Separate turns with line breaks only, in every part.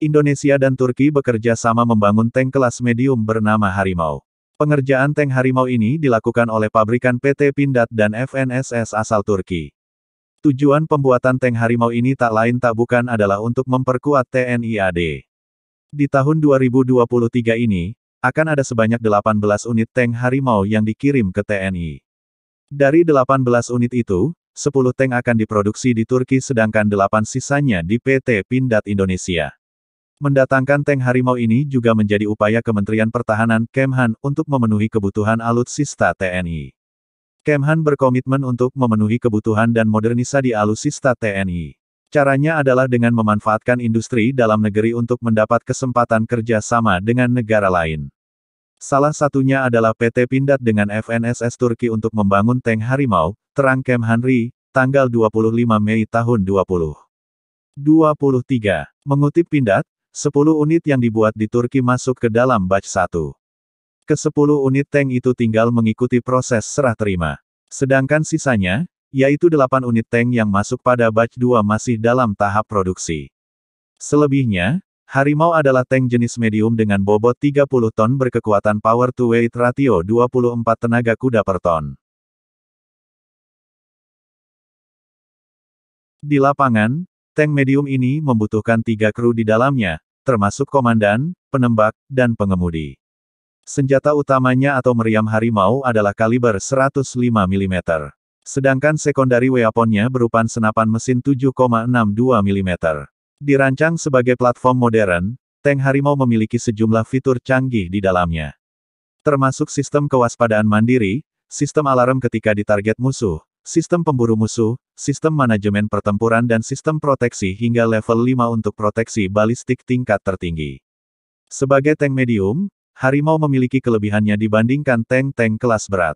Indonesia dan Turki bekerja sama membangun tank kelas medium bernama Harimau. Pengerjaan tank Harimau ini dilakukan oleh pabrikan PT Pindad dan FNSS asal Turki. Tujuan pembuatan tank Harimau ini tak lain tak bukan adalah untuk memperkuat TNI AD. Di tahun 2023 ini, akan ada sebanyak 18 unit tank Harimau yang dikirim ke TNI. Dari 18 unit itu, 10 tank akan diproduksi di Turki sedangkan 8 sisanya di PT Pindad Indonesia. Mendatangkan tank Harimau ini juga menjadi upaya Kementerian Pertahanan Kemhan untuk memenuhi kebutuhan alutsista TNI. Kemhan berkomitmen untuk memenuhi kebutuhan dan modernisasi alutsista TNI. Caranya adalah dengan memanfaatkan industri dalam negeri untuk mendapat kesempatan kerja sama dengan negara lain. Salah satunya adalah PT Pindad dengan FNSS Turki untuk membangun tank Harimau, terang Kemhan RI, tanggal 25 Mei tahun 2023. Mengutip Pindad, 10 unit yang dibuat di Turki masuk ke dalam batch 1. Ke-10 unit tank itu tinggal mengikuti proses serah terima. Sedangkan sisanya, yaitu 8 unit tank yang masuk pada batch 2 masih dalam tahap produksi. Selebihnya, Harimau adalah tank jenis medium dengan bobot 30 ton berkekuatan power to weight ratio 24 tenaga kuda per ton. Di lapangan, tank medium ini membutuhkan 3 kru di dalamnya, termasuk komandan, penembak, dan pengemudi. Senjata utamanya atau meriam Harimau adalah kaliber 105 mm. Sedangkan secondary weaponnya berupa senapan mesin 7,62 mm. Dirancang sebagai platform modern, tank Harimau memiliki sejumlah fitur canggih di dalamnya. Termasuk sistem kewaspadaan mandiri, sistem alarm ketika ditarget musuh, sistem pemburu musuh, sistem manajemen pertempuran dan sistem proteksi hingga level 5 untuk proteksi balistik tingkat tertinggi. Sebagai tank medium, Harimau memiliki kelebihannya dibandingkan tank-tank kelas berat.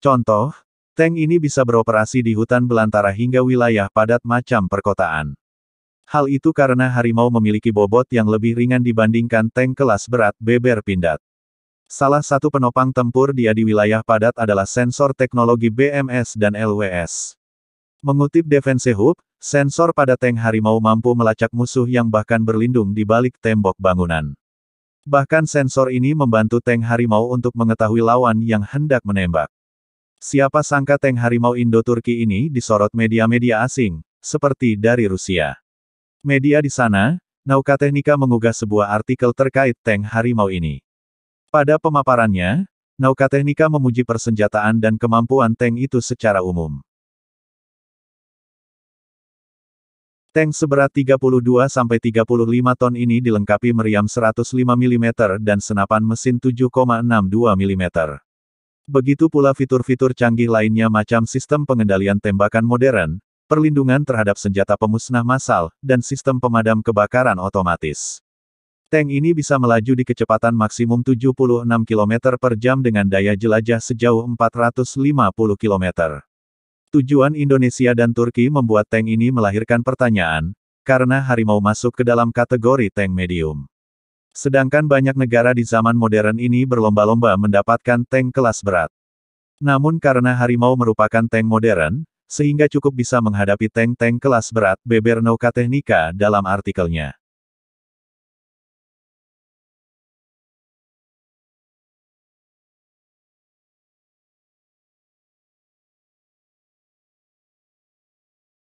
Contoh, tank ini bisa beroperasi di hutan belantara hingga wilayah padat macam perkotaan. Hal itu karena Harimau memiliki bobot yang lebih ringan dibandingkan tank kelas berat beber Pindad. Salah satu penopang tempur dia di wilayah padat adalah sensor teknologi BMS dan LWS. Mengutip Defense Hub, sensor pada tank Harimau mampu melacak musuh yang bahkan berlindung di balik tembok bangunan. Bahkan sensor ini membantu tank Harimau untuk mengetahui lawan yang hendak menembak. Siapa sangka tank Harimau Indo-Turki ini disorot media-media asing, seperti dari Rusia. Media di sana, Naukatehnika mengunggah sebuah artikel terkait tank Harimau ini. Pada pemaparannya, Naukatehnika memuji persenjataan dan kemampuan tank itu secara umum. Tank seberat 32-35 ton ini dilengkapi meriam 105 mm dan senapan mesin 7,62 mm. Begitu pula fitur-fitur canggih lainnya macam sistem pengendalian tembakan modern, perlindungan terhadap senjata pemusnah massal, dan sistem pemadam kebakaran otomatis. Tank ini bisa melaju di kecepatan maksimum 76 km per jam dengan daya jelajah sejauh 450 km. Tujuan Indonesia dan Turki membuat tank ini melahirkan pertanyaan, karena Harimau masuk ke dalam kategori tank medium. Sedangkan banyak negara di zaman modern ini berlomba-lomba mendapatkan tank kelas berat. Namun karena Harimau merupakan tank modern, sehingga cukup bisa menghadapi tank-tank kelas berat, beber Naukatehnika dalam artikelnya.